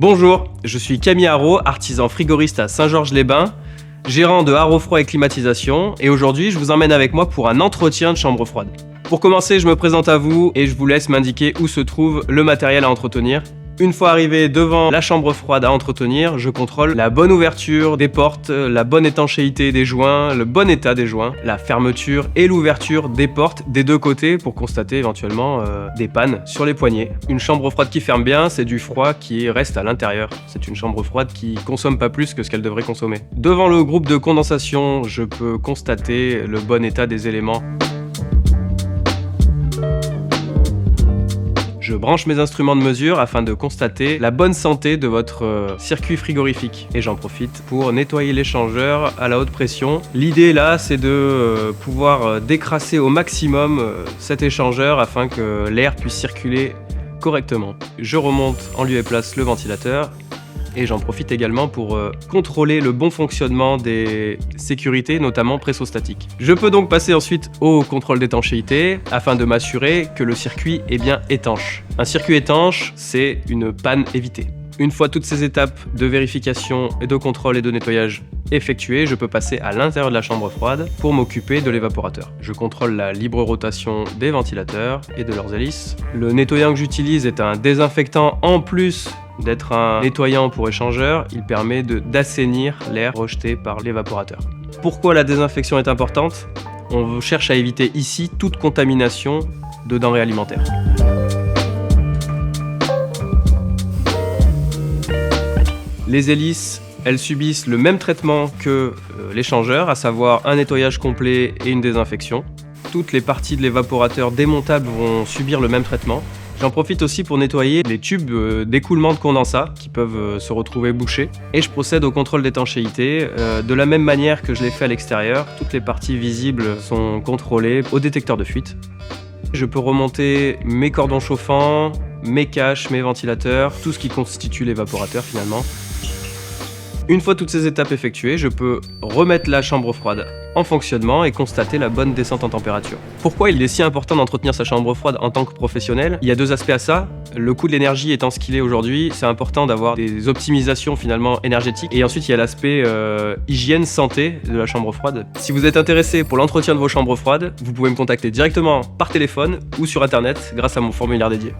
Bonjour, je suis Camille Haro, artisan frigoriste à Saint-Georges-les-Bains, gérant de Haro Froid et Climatisation, et aujourd'hui je vous emmène avec moi pour un entretien de chambre froide. Pour commencer, je me présente à vous et je vous laisse m'indiquer où se trouve le matériel à entretenir. Une fois arrivé devant la chambre froide à entretenir, je contrôle la bonne ouverture des portes, la bonne étanchéité des joints, le bon état des joints, la fermeture et l'ouverture des portes des deux côtés pour constater éventuellement des pannes sur les poignées. Une chambre froide qui ferme bien, c'est du froid qui reste à l'intérieur. C'est une chambre froide qui consomme pas plus que ce qu'elle devrait consommer. Devant le groupe de condensation, je peux constater le bon état des éléments. Je branche mes instruments de mesure afin de constater la bonne santé de votre circuit frigorifique. Et j'en profite pour nettoyer l'échangeur à la haute pression. L'idée là, c'est de pouvoir décrasser au maximum cet échangeur afin que l'air puisse circuler correctement. Je remonte en lieu et place le ventilateur. Et j'en profite également pour contrôler le bon fonctionnement des sécurités, notamment pressostatiques. Je peux donc passer ensuite au contrôle d'étanchéité afin de m'assurer que le circuit est bien étanche. Un circuit étanche, c'est une panne évitée. Une fois toutes ces étapes de vérification et de contrôle et de nettoyage effectuées, je peux passer à l'intérieur de la chambre froide pour m'occuper de l'évaporateur. Je contrôle la libre rotation des ventilateurs et de leurs hélices. Le nettoyant que j'utilise est un désinfectant en plus d'être un nettoyant pour échangeur, il permet d'assainir l'air rejeté par l'évaporateur. Pourquoi la désinfection est importante ? On cherche à éviter ici toute contamination de denrées alimentaires. Les hélices, elles subissent le même traitement que l'échangeur, à savoir un nettoyage complet et une désinfection. Toutes les parties de l'évaporateur démontables vont subir le même traitement. J'en profite aussi pour nettoyer les tubes d'écoulement de condensat qui peuvent se retrouver bouchés. Et je procède au contrôle d'étanchéité de la même manière que je l'ai fait à l'extérieur. Toutes les parties visibles sont contrôlées au détecteur de fuite. Je peux remonter mes cordons chauffants, mes caches, mes ventilateurs, tout ce qui constitue l'évaporateur finalement. Une fois toutes ces étapes effectuées, je peux remettre la chambre froide en fonctionnement et constater la bonne descente en température. Pourquoi il est si important d'entretenir sa chambre froide en tant que professionnel ? Il y a deux aspects à ça. Le coût de l'énergie étant ce qu'il est aujourd'hui, c'est important d'avoir des optimisations finalement énergétiques. Et ensuite, il y a l'aspect hygiène, santé de la chambre froide. Si vous êtes intéressé pour l'entretien de vos chambres froides, vous pouvez me contacter directement par téléphone ou sur internet grâce à mon formulaire dédié.